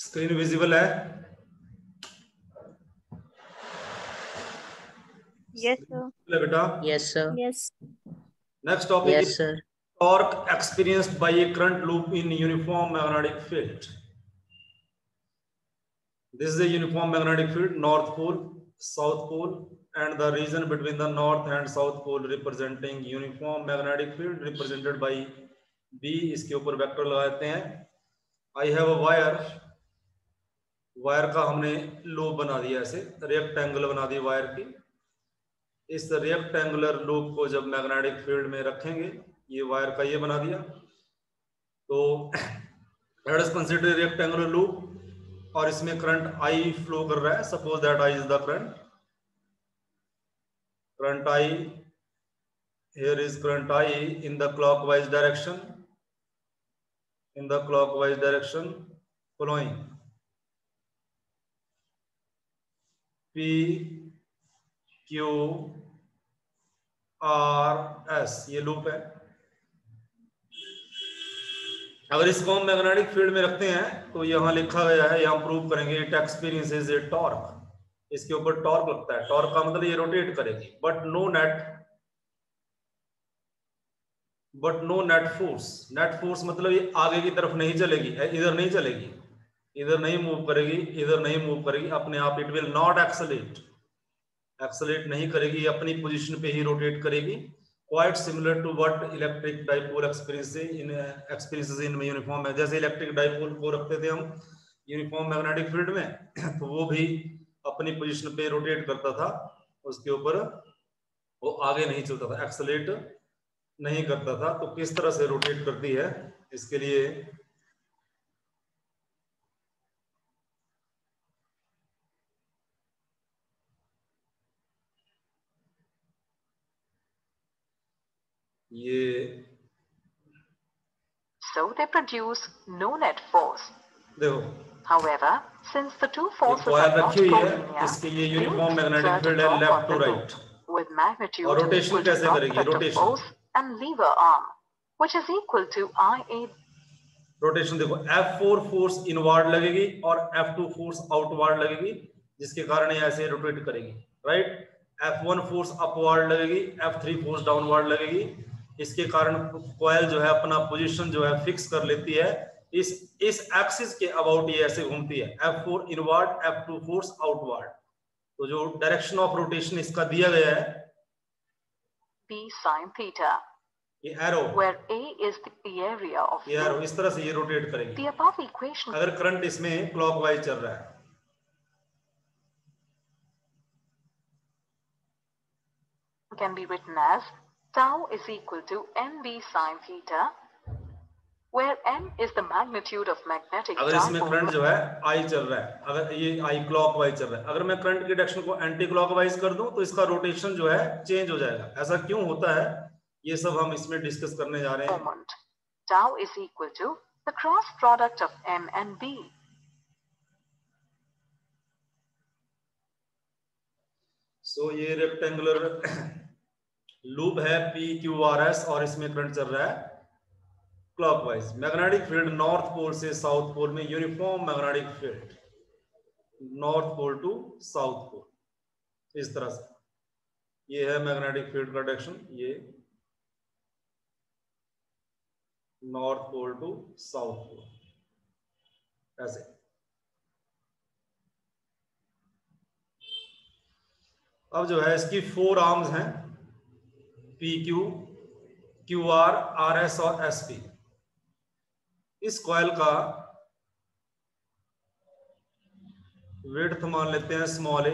Screen visible है? Yes sir. बेटा yes sir. Yes. Next topic yes is sir. Torque experienced by a current loop in uniform magnetic field. This is a uniform magnetic field, north pole, south pole, and the region between the north and south pole representing uniform magnetic field represented by B. इसके ऊपर vector लगाते हैं. I have a wire. Wire का हमने loop बना दिया, ऐसे rectangle बना दी वायर की. इस रेक्टेंगुलर लूप को जब मैग्नेटिक फील्ड में रखेंगे, ये वायर का ये बना दिया, तो let us consider rectangular loop और इसमें करंट आई फ्लो कर रहा है. Suppose that I is the current I. Here is current I in the clockwise direction, flowing P Q R S. ये लूप है. अगर इसको हम मैग्नेटिक फील्ड में रखते हैं तो यहां लिखा गया है, यहां प्रूव करेंगे, इट एक्सपीरियंसेस ए टॉर्क. इसके ऊपर टॉर्क लगता है. टॉर्क का मतलब ये रोटेट करेगी, but no net force. Net force मतलब ये आगे की तरफ नहीं चलेगी, इधर नहीं चलेगी, इधर नहीं मूव करेगी, इधर नहीं मूव करेगी अपने आप. इट विल नॉट एक्सेलेरेट नहीं करेगी, अपनी पोजीशन पे ही रोटेट करेगी. Quite similar to what electric dipole experiences in uniform. जैसे इलेक्ट्रिक डाइपोल को रखते थे हम यूनिफॉर्म मैग्नेटिक फील्ड में, तो वो भी अपनी पोजीशन पे रोटेट करता था, उसके ऊपर वो आगे नहीं चलता था, एक्सेलेरेट नहीं करता था. तो किस तरह से रोटेट करती है, इसके लिए ये So they produce no net force. देखो, However, since the two forces are coil not रखी हुई है, collinear, इसके लिए they uniform magnetic exert a field है torque left on to the right. loop with magnitude और रोटेशन equal to कैसे करेगी? output of rotation, force and lever arm, which is equal to IA. Rotation देखो, F4 force inward लगेगी और F2 force outward लगेगी, जिसके कारण ये ऐसे रोटेट करेगी, राइट. F1 फोर्स अपवर्ड लगेगी, F3 फोर्स डाउनवर्ड लगेगी. इसके कारण कॉइल जो है अपना पोजीशन जो है फिक्स कर लेती है. इस एक्सिस के अबाउट ये ऐसे घूमती है. F4 inward, F2 force outward. तो जो डायरेक्शन ऑफ रोटेशन इसका दिया गया है, B sin theta, ये arrow, where A is the area of ये एरो loop. इस तरह से ये रोटेट करेगी. The above equation अगर करंट इसमें क्लॉकवाइज चल रहा है, can be written as tau is equal to NB sin theta, where N is the magnitude of magnetic अगर इसमें dipole. करंट जो है आई चल रहा है, अगर ये आई क्लॉकवाइज चल रहा है, अगर मैं करंट की डायरेक्शन को एंटी क्लॉकवाइज कर दूं तो इसका रोटेशन जो है चेंज हो जाएगा. ऐसा क्यों होता है, ये सब हम इसमें डिस्कस करने जा रहे हैं. Moment. Tau is equal to the cross product of N and B. सो ये रेक्टेंगुलर लूप है PQRS और इसमें करंट चल रहा है clockwise. Magnetic field north pole से साउथ पोल में, uniform magnetic field north pole to south pole, इस तरह से. ये है मैग्नेटिक फील्ड का डायरेक्शन, ये north pole to south pole, ऐसे. अब जो है इसकी 4 आर्म्स हैं, PQ, QR, RS और SP. इस कॉइल का विड्थ मान लेते हैं स्मॉल a,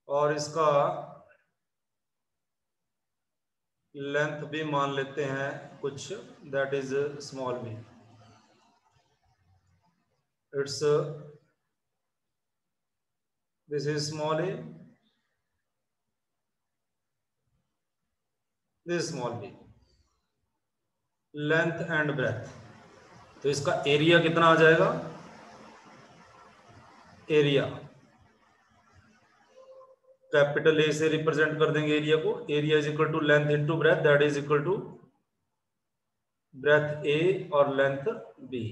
और इसका लेंथ भी मान लेते हैं कुछ, that is small b. It's this is small a, this small b. Length and breadth. तो इसका एरिया कितना आ जाएगा? एरिया कैपिटल ए से रिप्रेजेंट कर देंगे एरिया को. Area is equal to length into breadth, that is equal to breadth a और length B,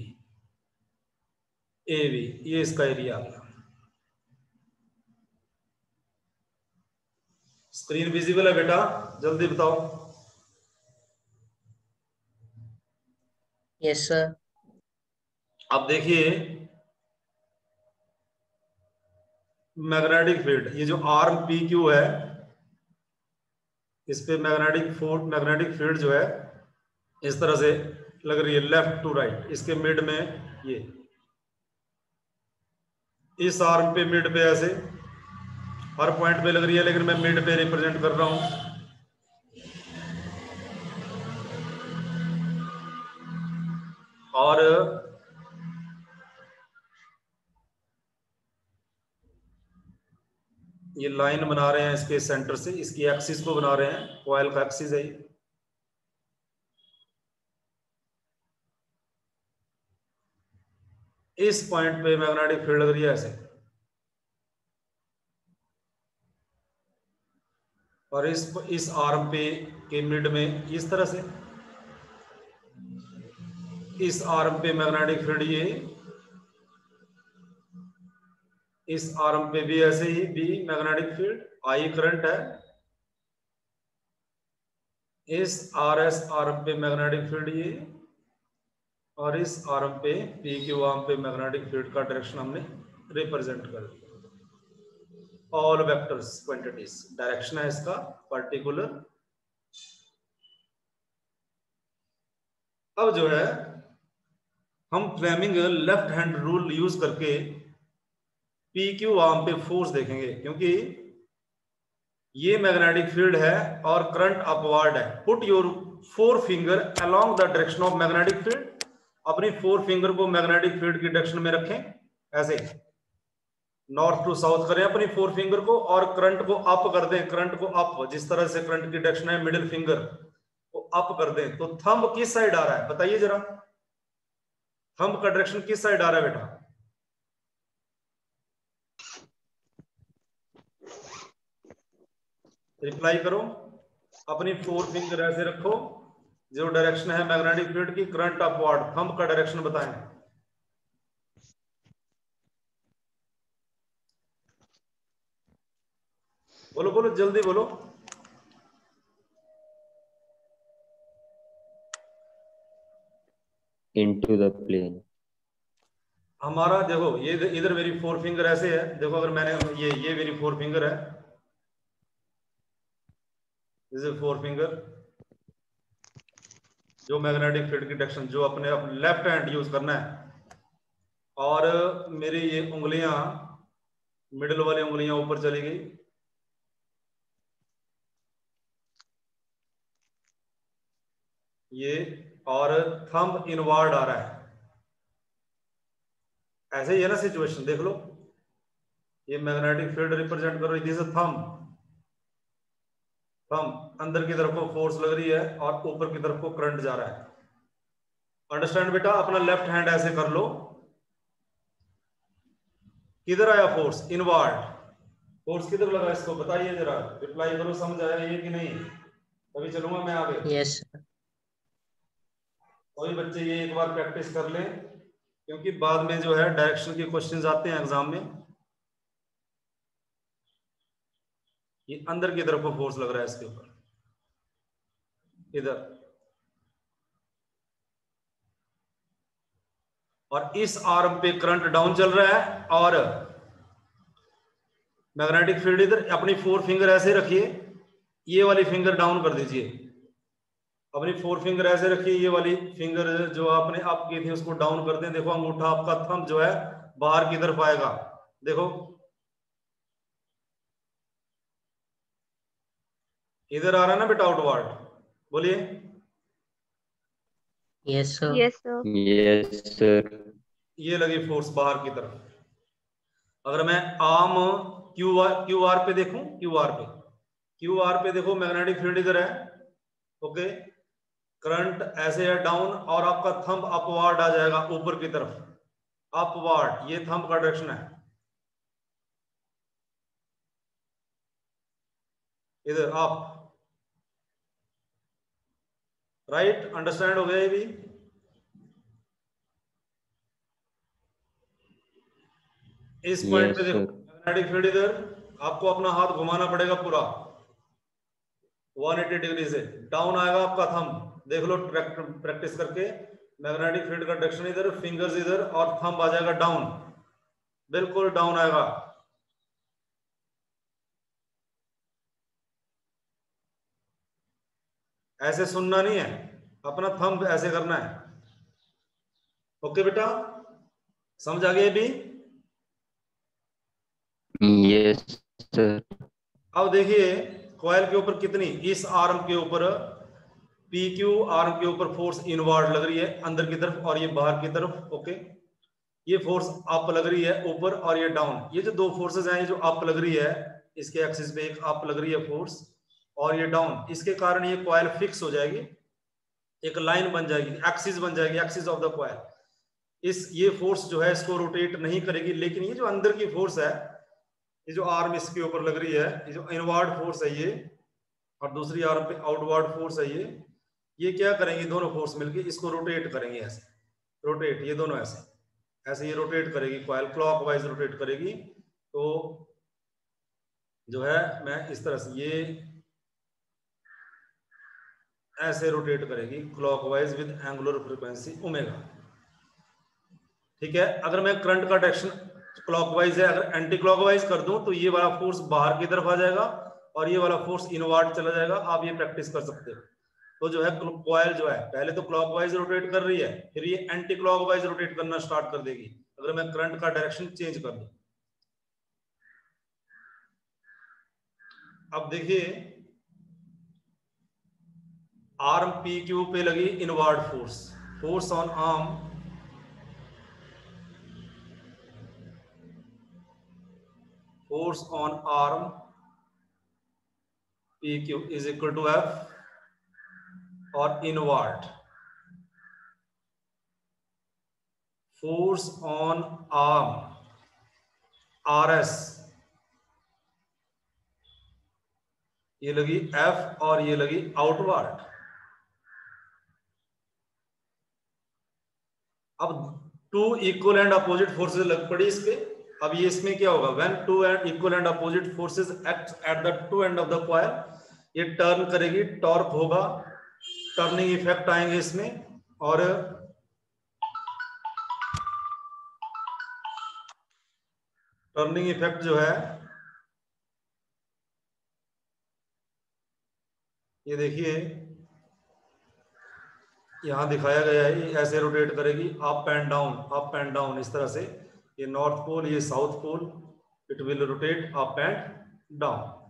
A B, ये इसका एरिया आ गया। स्क्रीन विजिबल है बेटा, जल्दी बताओ। Yes sir. अब देखिए मैग्नेटिक फील्ड, ये जो आर्म पी क्यू है, इस पे मैग्नेटिक फील्ड जो है इस तरह से लग रही है, लेफ्ट टू राइट। इसके मिड में ये, इस आर्म पे मिड पे ऐसे हर पॉइंट पे लग रही है, लेकिन मैं मिड पे रिप्रेजेंट कर रहा हूं। और ये लाइन बना रहे हैं इसके सेंटर से, इसकी एक्सिस को बना रहे हैं, कॉइल का एक्सिस है ये। इस पॉइंट पे मैग्नेटिक फील्ड लग रही है ऐसे, और इस आर्म पे के मिड में इस तरह से, इस आर्म पे मैग्नेटिक फील्ड ये, इस आर्म पे भी ऐसे ही B magnetic field, I current है, इस आर एस आर्म पे मैग्नेटिक फील्ड ये, और इस आर्म पे पी क्यू आर्म पे मैग्नेटिक फील्ड का डायरेक्शन हमने रिप्रेजेंट कर दिया। ऑल वेक्टर्स क्वांटिटीज, डायरेक्शन है इसका पर्टिकुलर। अब जो है हम Fleming left hand rule use करके पी क्यू आर्म पे फोर्स देखेंगे, क्योंकि ये मैग्नेटिक फील्ड है और करंट अपवर्ड है। Put your 4 finger along the direction of magnetic field. अपनी 4 फिंगर को मैग्नेटिक फील्ड की डायरेक्शन में रखें, ऐसे नॉर्थ टू साउथ करें अपनी 4 फिंगर को, और करंट को अप कर दें, करंट को अप, जिस तरह से करंट की डायरेक्शन है मिडिल फिंगर को अप कर दें। तो थंब किस साइड आ रहा है बताइए जरा, थंब का डायरेक्शन किस साइड आ रहा है बेटा? रिप्लाई करो। अपनी 4 फिंगर ऐसे रखो, जो डायरेक्शन है मैग्नेटिक फील्ड की, करंट अपवर्ड, थंब का डायरेक्शन बताएं। बोलो बोलो जल्दी बोलो। Into the plane. हमारा देखो ये इधर मेरी 4 फिंगर ऐसे है, देखो अगर मैंने ये मेरी 4 फिंगर है, दिस इज 4 फिंगर, जो मैग्नेटिक फील्ड की डायरेक्शन जो अपने लेफ्ट हैंड यूज करना है, और मेरी ये उंगलियां, मिडिल वाली उंगलियां ऊपर चली गई, ये, और थंब इनवर्ड आ रहा है, ऐसे ही है ना सिचुएशन, देख लो। ये मैग्नेटिक फील्ड रिप्रेजेंट करो, दिस इज थंब, थंब अंदर की तरफ को फोर्स लग रही है और ऊपर की तरफ को करंट जा रहा है। अंडरस्टैंड बेटा? अपना लेफ्ट हैंड ऐसे कर लो, किधर आया फोर्स? इनवर्ड। फोर्स किधर लगा इसको बताइए जरा, रिप्लाई करो, समझ आया ये कि नहीं? तभी चलूंगा मैं आगे। Yes sir. कोई बच्चे ये एक बार प्रैक्टिस कर लें, क्योंकि बाद में जो है डायरेक्शन के क्वेश्चंस आते हैं एग्जाम में। ये अंदर की तरफ को फोर्स लग रहा है इसके ऊपर, इधर, और इस आर्म पे करंट डाउन चल रहा है, और मैग्नेटिक फील्ड इधर। अपनी 4 फिंगर ऐसे रखिए, ये वाली फिंगर डाउन कर दीजिए, अपनी 4 फिंगर ऐसे रखिए, ये वाली फिंगर जो आपने अप की थी उसको डाउन कर दें। देखो अंगूठा आपका थंब जो है बाहर की तरफ आएगा, देखो इधर आ रहा है ना बेटा आउटवर्ड, बोलिए। Yes sir. Yes sir. Yes sir. ये लगी फोर्स बाहर की तरफ। अगर मैं आर्म क्यू आर पे देखूं, क्यू आर पे देखो मैग्नेटिक फील्ड इधर है, ओके, करंट ऐसे है डाउन, और आपका थंब अपवर्ड आ जाएगा ऊपर की तरफ, अपवर्ड, ये थंब का डायरेक्शन है, इधर अप। राइट, अंडरस्टैंड हो गया ये भी। इस पॉइंट Yes, पे देखो sir. मैग्नेटिक फील्ड इधर, आपको अपना हाथ घुमाना पड़ेगा पूरा 180 डिग्री से, डाउन आएगा आपका थंब, देख लो प्रैक्टिस करके, मैग्नेटिक फील्ड का डायरेक्शन इधर, फिंगर्स इधर और थंब आ जाएगा डाउन, बिल्कुल डाउन आएगा। ऐसे सुनना नहीं है, अपना थंब ऐसे करना है। ओके बेटा, समझ आ गया भी। Yes, sir. अब देखिए कॉइल के ऊपर कितनी, इस आर्म के ऊपर पी क्यू आर्म के ऊपर फोर्स इनवर्ड लग रही है अंदर की तरफ और ये बाहर की तरफ। ओके, ये फोर्स अप लग रही है ऊपर और ये डाउन, ये जो दो फोर्सेस हैं, ये जो अप लग रही है इसके एक्सिस पे एक अप लग रही है फोर्स और ये डाउन, इसके कारण ये कॉइल फिक्स हो जाएगी, एक लाइन बन जाएगी, एक्सिस बन जाएगी, एक्सिस ऑफ द कॉइल। ये फोर्स जो है इसको रोटेट नहीं करेगी, लेकिन ये जो अंदर की फोर्स है, ये जो आर्म इसके ऊपर लग रही है, ये जो इनवर्ड फोर्स है ये, और दूसरी आर्म पे आउटवर्ड फोर्स है ये क्या करेंगे, दोनों फोर्स मिलके इसको रोटेट करेंगे, ऐसे रोटेट, ये दोनों ऐसे ऐसे ये रोटेट करेगी, कॉइल क्लॉकवाइज रोटेट करेगी। तो जो है मैं इस तरह से ये ऐसे रोटेट करेगी clockwise with angular frequency omega. ठीक है, अगर मैं करंट का डायरेक्शन क्लॉकवाइज है, अगर एंटी क्लॉकवाइज कर दूं तो ये वाला फोर्स बाहर की तरफ आ जाएगा और ये वाला फोर्स इनवर्ड चला जाएगा। आप ये प्रैक्टिस कर सकते हो। तो जो है कॉइल जो है पहले तो क्लॉकवाइज रोटेट कर रही है, फिर ये एंटी क्लॉकवाइज रोटेट करना स्टार्ट कर देगी अगर मैं करंट का डायरेक्शन चेंज कर दूं। अब देखिए आर्म पी क्यू पे लगी inward force, force on arm force on arm PQ is equal to F or inward force on arm RS, ये लगी F और ये लगी आउटवर्ड। अब two equal and opposite forces लग पड़ी इस पे। अब ये इसमें क्या होगा, when two and equal and opposite forces act at the two end of the coil, ये टर्न करेगी, टॉर्क होगा, टर्निंग इफेक्ट आएंगे इसमें, और टर्निंग इफेक्ट जो है ये देखिए यहां दिखाया गया है, ये ऐसे रोटेट करेगी up and down, up and down, इस तरह से, ये नॉर्थ पोल ये south pole, it will rotate up and down.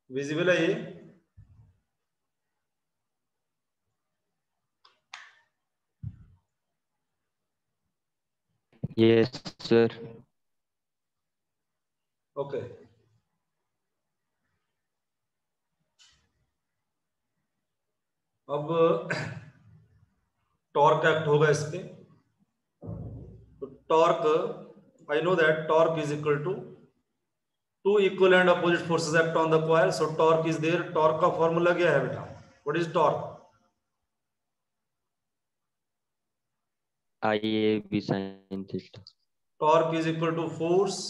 Visible है ये। Yes, sir. ओके, अब टॉर्क एक्ट होगा इस पे। तो torque, I know that torque is equal to two equal and opposite forces act on the coil, so torque is there. Torque का formula क्या है बेटा, what is torque? IAB sin theta. Torque is equal to force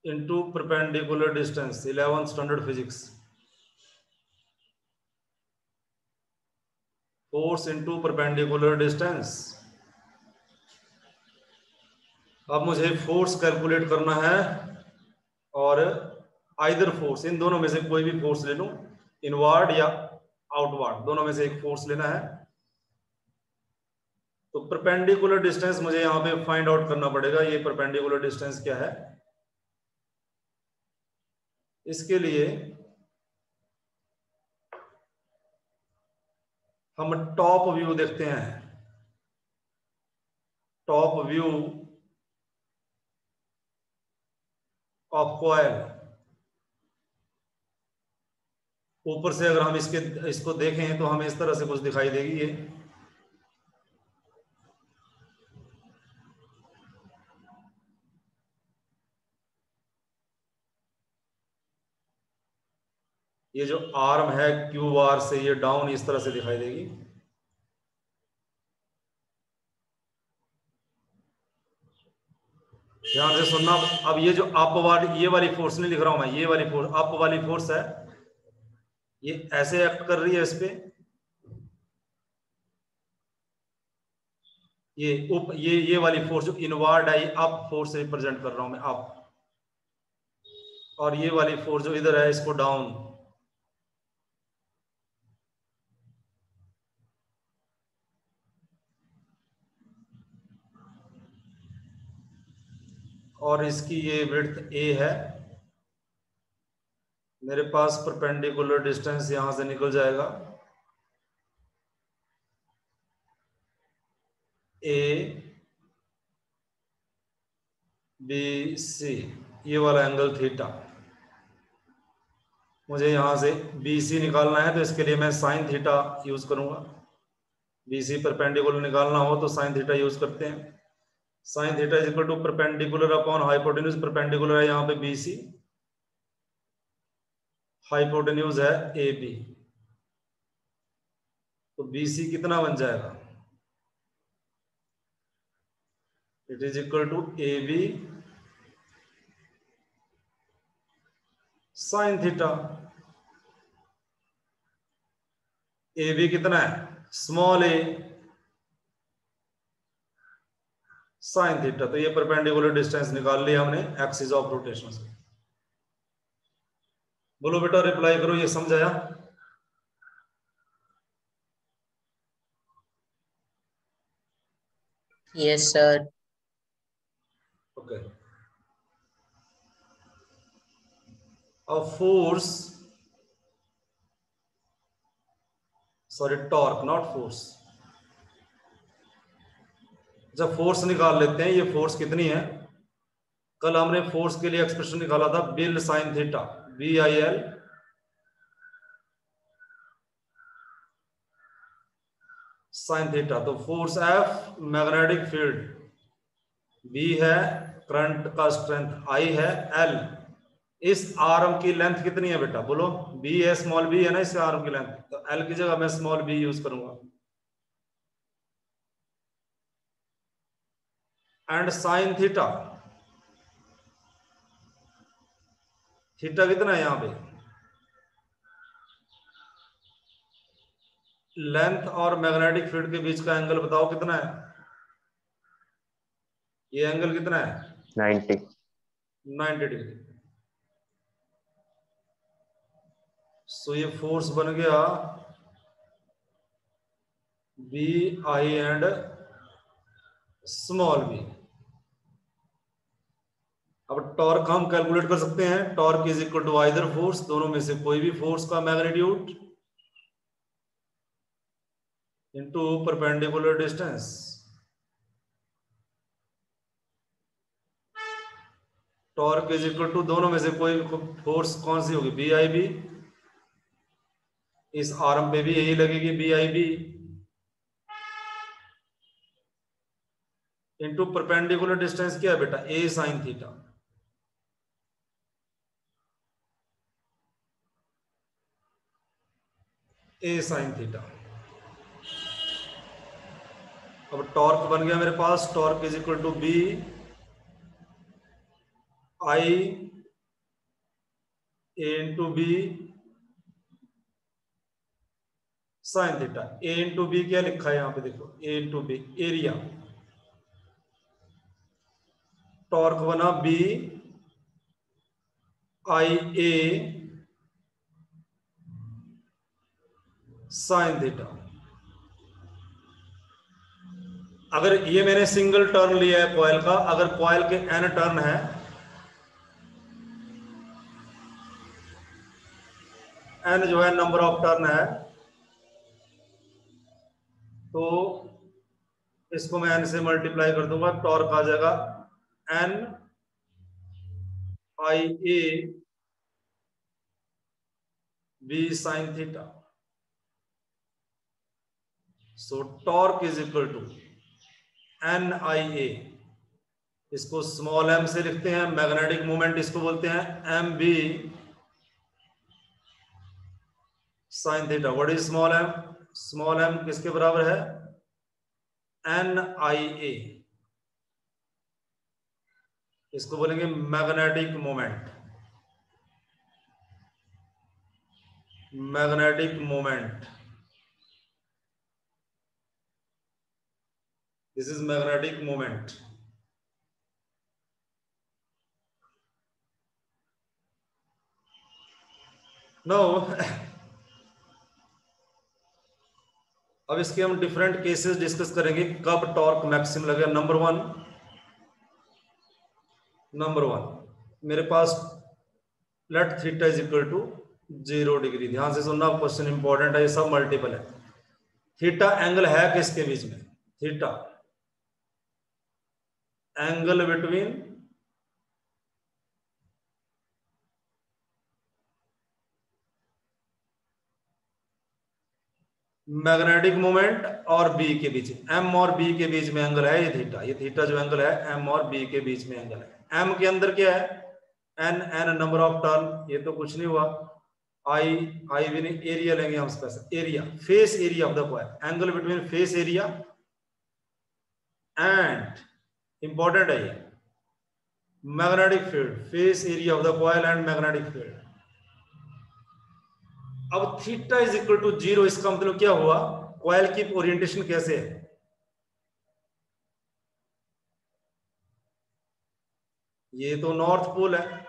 into perpendicular distance, 11th standard physics, force into perpendicular distance। अब मुझे force calculate करना है और either force, इन दोनों में से कोई भी फोर्स ले लूं, इनवर्ड या आउटवर्ड, दोनों में से एक फोर्स लेना है। तो परपेंडिकुलर डिस्टेंस मुझे यहां पे फाइंड आउट करना पड़ेगा, ये परपेंडिकुलर डिस्टेंस क्या है। इसके लिए हम टॉप व्यू देखते हैं, टॉप व्यू ऑफ कॉइल। ऊपर से अगर हम इसको देखें तो हमें इस तरह से कुछ दिखाई देगी ये। ये जो आर्म है क्यू आर से ये डाउन इस तरह से दिखाई देगी। ध्यान से सुनना। अब ये जो अप वाली, ये वाली फोर्स नहीं लिख रहा हूं मैं, ये वाली फोर्स अप वाली फोर्स है, ये ऐसे एक्ट कर रही है इस पे, ये वाली फोर्स जो इनवर्ड है, ये अप फोर्स रिप्रेजेंट कर रहा हूं मैं, अप। और ये वाली फोर्स जो इधर है इसको डाउन। और इसकी ये विड्थ ए है। मेरे पास परपेंडिकुलर डिस्टेंस यहां से निकल जाएगा ए बी सी, ये वाला एंगल थीटा। मुझे यहां से बी सी निकालना है तो इसके लिए मैं साइन थीटा यूज करूंगा। बी सी परपेंडिकुलर निकालना हो तो साइन थीटा यूज करते हैं। Sine theta is equal to perpendicular upon hypotenuse. Perpendicular है यहाँ पे बी सी, हाइपोटेन्यूज है ए बी, तो बी सी कितना बन जाएगा, it is equal to A B sine theta. A B कितना है, स्मॉल ए साइन थीटा। तो ये परपेंडिकुलर डिस्टेंस निकाल लिया हमने एक्सिस ऑफ रोटेशन से। बोलो बेटा, रिप्लाई करो, ये समझाया? Yes, sir. Okay. A force, sorry torque not force. जब फोर्स निकाल लेते हैं, ये फोर्स कितनी है, कल हमने फोर्स के लिए एक्सप्रेशन निकाला था BIL sine theta, B I L sine theta. तो force F magnetic field, B है करंट का स्ट्रेंथ, आई है एल। इस आर्म की लेंथ कितनी है बेटा, बोलो? बी है, स्मॉल बी है ना इस आर्म की लेंथ, तो एल की जगह मैं स्मॉल बी यूज करूंगा। एंड साइन थीटा, थीटा कितना है यहां पे, लेंथ और मैग्नेटिक फील्ड के बीच का एंगल बताओ कितना है, ये एंगल कितना है, 90 डिग्री। सो ये फोर्स बन गया B I and small B. अब टॉर्क हम कैलकुलेट कर सकते हैं, torque is equal to either force, दोनों में से कोई भी फोर्स का magnitude into perpendicular distance. Torque is equal to दोनों में से कोई फोर्स कौन सी होगी, बी आई बी। इस आर्म पे भी यही लगेगी B I B, into perpendicular distance क्या है बेटा, A sine theta. A sine theta. अब टॉर्क बन गया मेरे पास, torque is equal to B I A into B sine theta. A into B क्या लिखा है यहां पे देखो, A into B area. Torque बना B I A sine theta. अगर ये मैंने सिंगल टर्न लिया है कॉइल का, अगर कॉइल के एन टर्न है, एन जो है नंबर ऑफ टर्न है, तो इसको मैं एन से मल्टीप्लाई कर दूंगा, टॉर्क आ जाएगा N I A B sine theta. So torque is equal to N I A, इसको स्मॉल एम से लिखते हैं, मैग्नेटिक मोमेंट इसको बोलते हैं M B sine theta. What is small M? Small M किसके बराबर है? NIA। इसको बोलेंगे magnetic moment. Magnetic moment, this is magnetic moment. No अब इसके हम डिफरेंट केसेस डिस्कस करेंगे, कब टॉर्क मैक्सिमम लगेगा। नंबर वन मेरे पास let theta is equal to 0 degree. ध्यान से सुनना, क्वेश्चन इंपॉर्टेंट है, ये सब मल्टीपल है। थीटा एंगल है किसके बीच में? Theta angle between magnetic moment और बी के बीच, एम और बी के बीच में एंगल है ये थीटा। ये थीटा जो एंगल है एम और बी के बीच में एंगल है। एम के अंदर क्या है? एन नंबर ऑफ टर्न, ये तो कुछ नहीं हुआ। आई भी नहीं, एरिया लेंगे हम इसका, area, face area of the coil, angle between face area and, important है ये, magnetic field, face area of the coil and magnetic field. अब थीटा इज इक्वल टू 0, इसका मतलब क्या हुआ? कॉइल की ओरिएंटेशन कैसे है? ये तो नॉर्थ पोल है,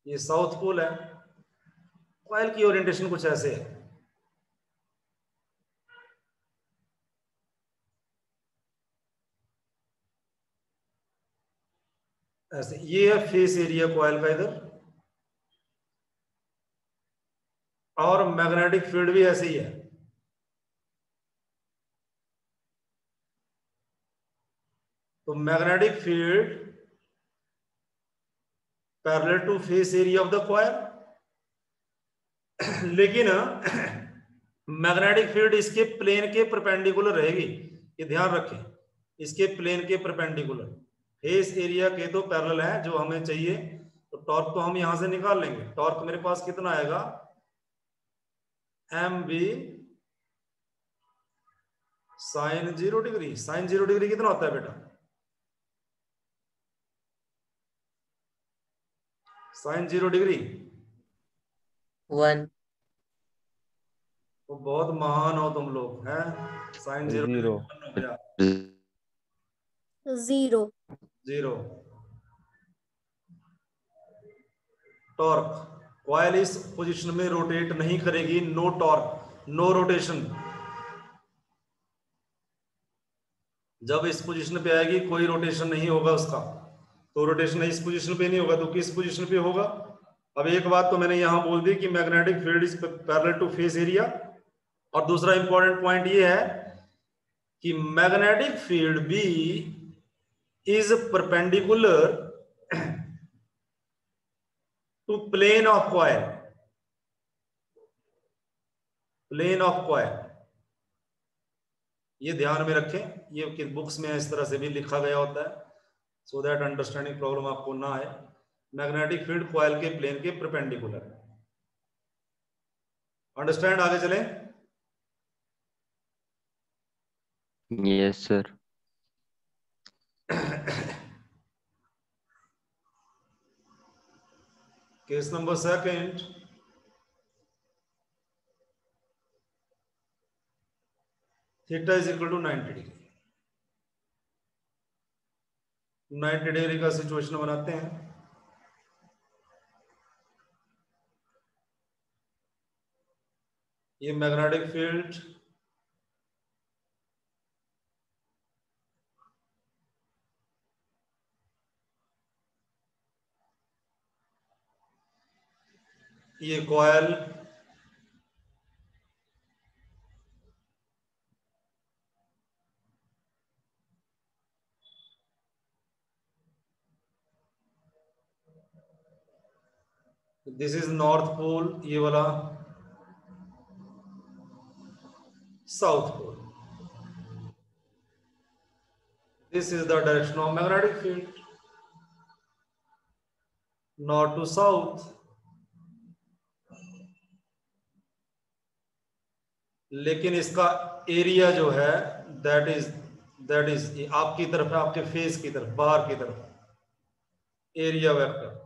ये साउथ पोल है। कॉइल की ओरिएंटेशन कुछ ऐसे है, ऐसे। ये है फेस एरिया कॉइल का इधर, और मैग्नेटिक फील्ड भी ऐसे ही है। तो magnetic field parallel to face area of the coil, लेकिन मैग्नेटिक फील्ड इसके प्लेन के परपेंडिकुलर रहेगी, ये ध्यान रखें, इसके प्लेन के परपेंडिकुलर। फेस एरिया के तो पैरेलल है जो हमें चाहिए, तो टॉर्क तो हम यहां से निकाल लेंगे। टॉर्क मेरे पास कितना आएगा? MB sine 0 degree. Sine 0 degree कितना होता है बेटा? साइन 0 डिग्री 1 तो बहुत महान हो तुम लोग हैं। साइन 0 डिग्री 0 हो गया, 0। टॉर्क, कॉइल इस पोजीशन में रोटेट नहीं करेगी, नो टॉर्क, नो रोटेशन। जब इस पोजीशन पे आएगी कोई रोटेशन नहीं होगा उसका, तो रोटेशन इस पोजीशन पे नहीं होगा तो किस पोजीशन पे होगा? अब एक बात तो मैंने यहां बोल दी कि magnetic field is parallel to face area, और दूसरा इंपॉर्टेंट पॉइंट ये है कि मैग्नेटिक फील्ड भी is perpendicular to plane of coil, plane of coil. ये ध्यान में रखें, ये बुक्स में इस तरह से भी लिखा गया होता है, सो दैट अंडरस्टैंडिंग प्रॉब्लम आपको ना आए। मैग्नेटिक फील्ड कॉइल के प्लेन के परपेंडिकुलर। अंडरस्टैंड? आगे चलें। Yes sir. Case number second, theta is equal to 90 degree. 90 degree का सिचुएशन बनाते हैं। ये मैग्नेटिक फील्ड ये coil, this is north pole, ये वाला south pole. This is the direction of magnetic field. North to south, लेकिन इसका area जो है दैट इज आपकी तरफ है, आपके फेस की तरफ, बाहर की तरफ, एरिया वेक्टर।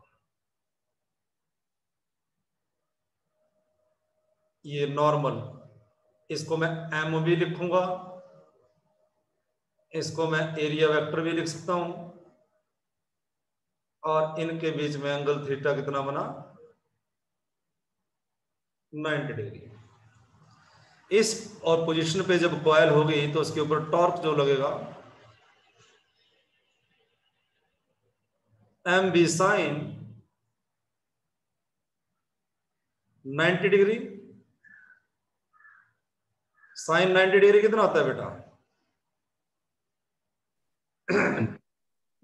ये नॉर्मल, इसको मैं एम भी लिखूंगा, इसको मैं एरिया वेक्टर भी लिख सकता हूं, और इनके बीच में एंगल थीटा कितना बना, 90 डिग्री। इस और पोजीशन पे जब कॉइल होगी तो उसके ऊपर टॉर्क जो लगेगा M B sine 90 degree. Sine 90 degree कितना होता है बेटा?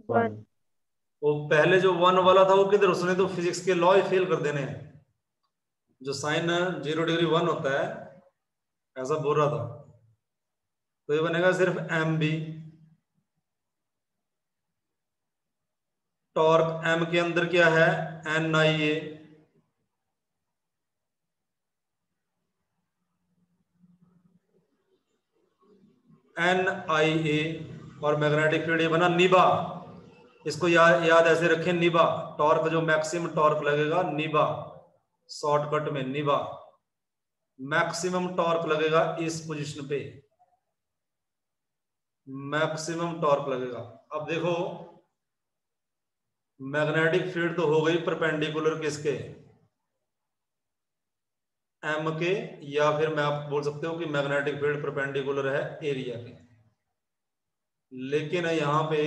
1। वो पहले जो 1 वाला था वो किधर, उसने तो फिजिक्स के लॉ ही फेल कर देने हैं। जो साइन 0 डिग्री 1 होता है ऐसा बोल रहा था, तो ये बनेगा सिर्फ एम बी। टॉर्क एम के अंदर क्या है, N I A, N I ए, और मैग्नेटिक फील्ड ये बना निबा। इसको याद ऐसे रखें, निबा। टॉर्क जो मैक्सिमम टॉर्क लगेगा निबा, शॉर्टकट में निबा, मैक्सिमम टॉर्क लगेगा इस पोजीशन पे, मैक्सिमम टॉर्क लगेगा। अब देखो मैग्नेटिक फील्ड तो हो गई परपेंडिकुलर किसके, एम के, या फिर मैं आप बोल सकते हो कि मैग्नेटिक फील्ड परपेंडिकुलर है एरिया के। लेकिन यहां पे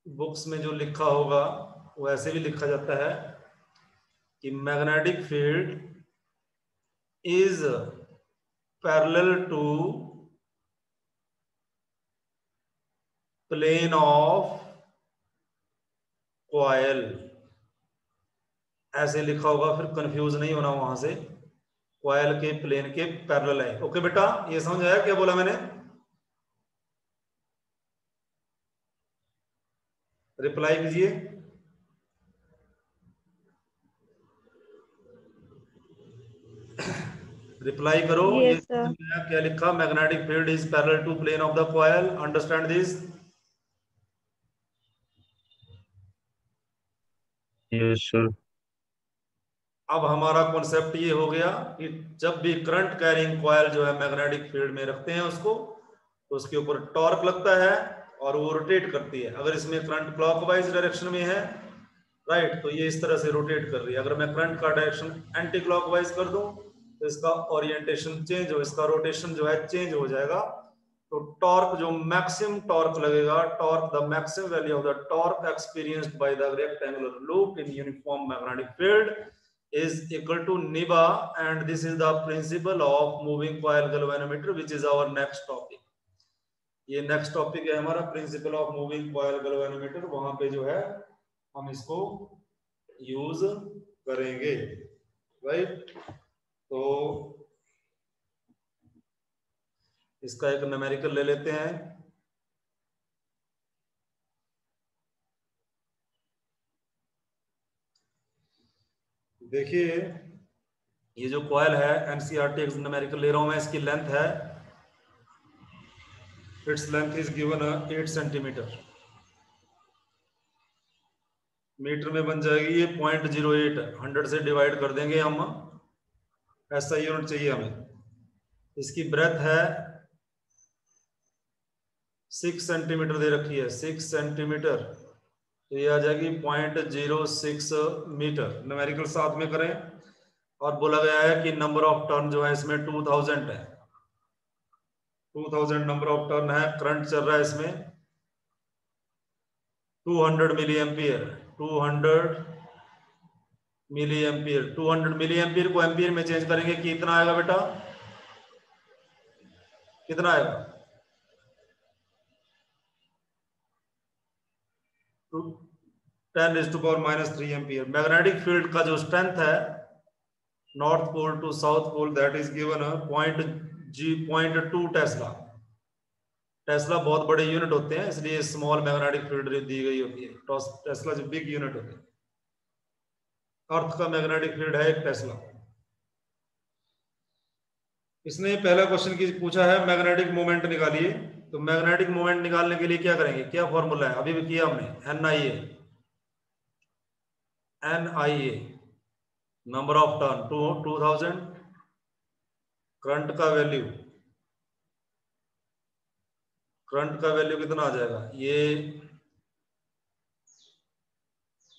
बुक्स में जो लिखा होगा वो ऐसे भी लिखा जाता है कि magnetic field is parallel to plane of coil, ऐसे लिखा होगा, फिर कंफ्यूज नहीं होना वहां से। कॉइल के प्लेन के पैरेलल है। ओके बेटा, ये समझ आया क्या बोला मैंने? रिप्लाई कीजिए। रिप्लाई करो। Yes, ये sir. क्या लिखा, magnetic field is parallel to plane of the coil, understand this? Yes sir. अब हमारा कॉन्सेप्ट ये हो गया कि जब भी करंट कैरिंग कॉइल जो है मैग्नेटिक फील्ड में रखते हैं उसको, तो उसके ऊपर टॉर्क लगता है और वो रोटेट करती है। अगर इसमें करंट क्लॉकवाइज डायरेक्शन में है, राइट, तो ये इस तरह से रोटेट कर रही है। अगर मैं करंट का डायरेक्शन एंटी क्लॉकवाइज कर दूं तो इसका ओरिएंटेशन चेंज हो, इसका रोटेशन जो है चेंज हो जाएगा। तो टॉर्क जो मैक्सिमम टॉर्क लगेगा, torque the maximum value of the torque experienced by the rectangular loop in uniform magnetic field is equal to NIBA, and this is the principle of moving coil galvanometer, which is our next topic. ये next topic है हमारा, principle of moving coil galvanometer। वहां पे जो है हम इसको use करेंगे, राइट। तो इसका एक न्यूमेरिकल ले लेते हैं। देखिए ये जो कॉइल है एनसीईआरटी न्यूमेरिकल ले रहा हूं मैं, इसकी लेंथ है, it's length is given 8 centimetre. Metre में बन जाएगी ये 0.08, 100 से डिवाइड कर देंगे हम, ऐसा यूनिट चाहिए हमें। इसकी ब्रेथ है 6 सेंटीमीटर दे रखी है, 6 सेंटीमीटर, तो ये आ जाएगी 0.06 मीटर। न्यूमेरिकल साथ में करें। और बोला गया है कि नंबर ऑफ टर्न जो है इसमें 2000 है, 2000 नंबर ऑफ टर्न है। करंट चल रहा है इसमें 200 milli ampere, 200 milli ampere. 200 milli ampere को एम्पियर में चेंज करेंगे कि कितना आएगा बेटा, कितना आएगा? 10⁻³ एम्पियर। मैग्नेटिक फील्ड का जो स्ट्रेंथ है north pole to south pole, that is given 0.2 tesla. Tesla बहुत बड़े यूनिट होते हैं, इसलिए स्मॉल मैग्नेटिक फील्ड दी गई होती है। टेस्ला जो बिग यूनिट होते हैं। अर्थ का मैग्नेटिक फील्ड है 1 टेस्ला। इसने पहला क्वेश्चन की पूछा है मैग्नेटिक मोमेंट निकालिए। तो मैग्नेटिक मोमेंट निकालने के लिए क्या करेंगे, क्या फॉर्मूला है, अभी भी किया हमने, NIA number of turn 2000, current का वैल्यू कितना आ जाएगा, ये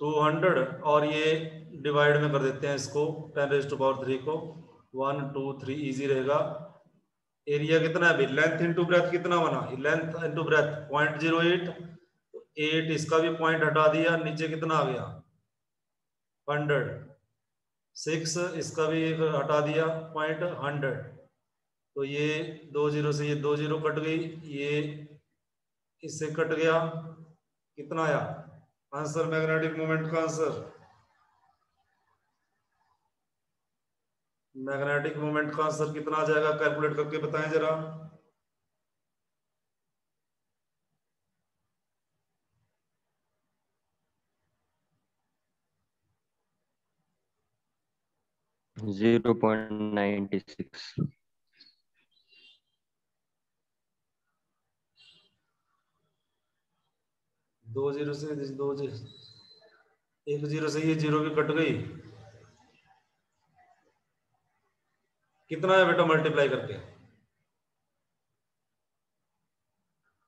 200 और ये डिवाइड में कर देते हैं इसको 10⁻³ को, 1 2 3 इजी रहेगा। एरिया कितना है अभी, लेंथ इंटू ब्रेथ कितना बना, लेंथ इंटू ब्रेथ 0.08, 8 इसका भी पॉइंट हटा दिया, नीचे कितना आ गया 100, 6 इसका भी हटा दिया पॉइंट 100, तो ये 2 0 से ये 2 0 कट गई, ये इससे कट गया, कितना आया आंसर, मैग्नेटिक मोमेंट का आंसर, मैग्नेटिक मोमेंट का आंसर कितना आ जाएगा, कैलकुलेट करके बताएं जरा। (0.96) 2 0 से 2 1 0 से ये 0 भी कट गई, कितना है बेटा मल्टीप्लाई करके,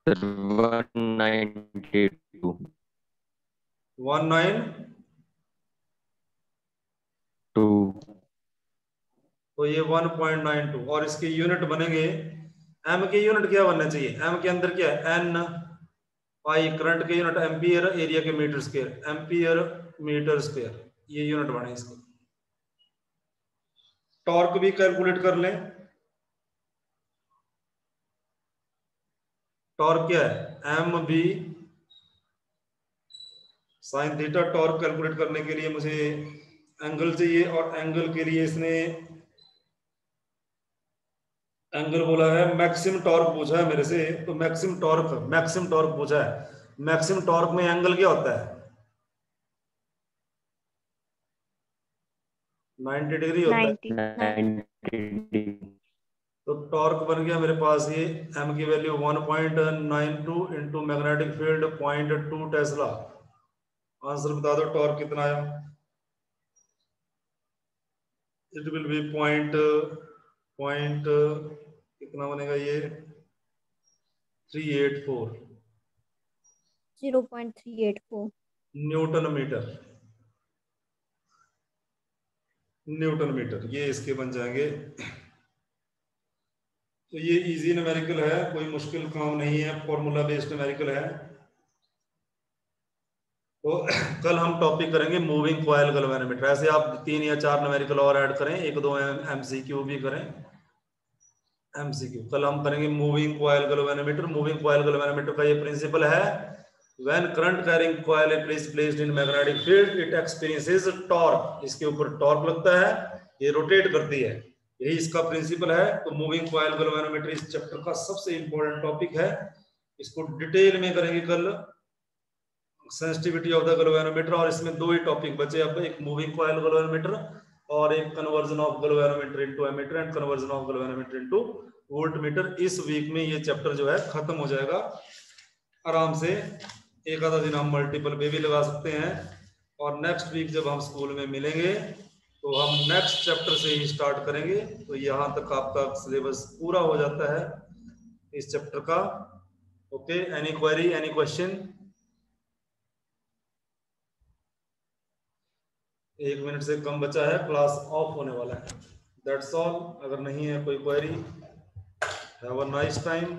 192 192, तो ये 1.92 और इसके यूनिट बनेंगे, एम के यूनिट क्या बनना चाहिए, एम के अंदर क्या है एन पाई, करंट के यूनिट एम्पियर, एरिया के metre square, ampere metre square, ये यूनिट बने इसके। टॉर्क भी कैलकुलेट कर लें, टॉर्क क्या है M B sine theta. Torque calculate करने के लिए मुझे एंगल चाहिए, और एंगल के लिए इसने एंगल बोला है, मैक्सिमम टॉर्क पूछा है मेरे से, तो मैक्सिमम टॉर्क पूछा है, मैक्सिमम टॉर्क में एंगल क्या होता है 90 डिग्री होता है, 90 तो टॉर्क बन गया मेरे पास ये, एम की value 1.92 into magnetic field 0.2 Tesla. Answer बता दो टॉर्क कितना आया, इट विल बी पॉइंट कितना बनेगा ये 384 0.384 न्यूटन मीटर, ये इसके बन जाएंगे। तो ये इजी न्यूमेरिकल है, कोई मुश्किल काम नहीं है, फॉर्मूला बेस्ड न्यूमेरिकल है। तो कल हम टॉपिक करेंगे मूविंग कॉइल गैल्वेनोमीटर, ऐसे आप 3 या 4 न्यूमेरिकल और ऐड करें, 1-2 MCQ भी करें, MCQ कल हम करेंगे moving coil galvanometer. Moving coil galvanometer का ये प्रिंसिपल है, when current carrying coil is placed in magnetic field it experiences torque, इसके ऊपर टॉर्क लगता है, ये रोटेट करती है, यही इसका प्रिंसिपल है। तो मूविंग कॉइल गैल्वेनोमीटर इस चैप्टर का सबसे इंपॉर्टेंट टॉपिक है, इसको डिटेल में करेंगे कल, सेंसिटिविटी ऑफ द गैल्वेनोमीटर, और इसमें 2 ही टॉपिक बचे अब, एक मूविंग कॉइल गैल्वेनोमीटर और एक conversion of galvanometer into ammeter and conversion of galvanometer into voltmeter. इस वीक में ये चैप्टर जो है खत्म हो जाएगा आराम से, एक आधा दिन हम मल्टीपल पे भी लगा सकते हैं, और नेक्स्ट वीक जब हम स्कूल में मिलेंगे तो हम नेक्स्ट चैप्टर से ही स्टार्ट करेंगे। तो यहाँ तक आपका सिलेबस पूरा हो जाता है इस चैप्टर का। Okay, any query, any question? 1 minute से कम बचा है, क्लास ऑफ होने वाला है, दैट्स ऑल। अगर नहीं है कोई query, have a nice time.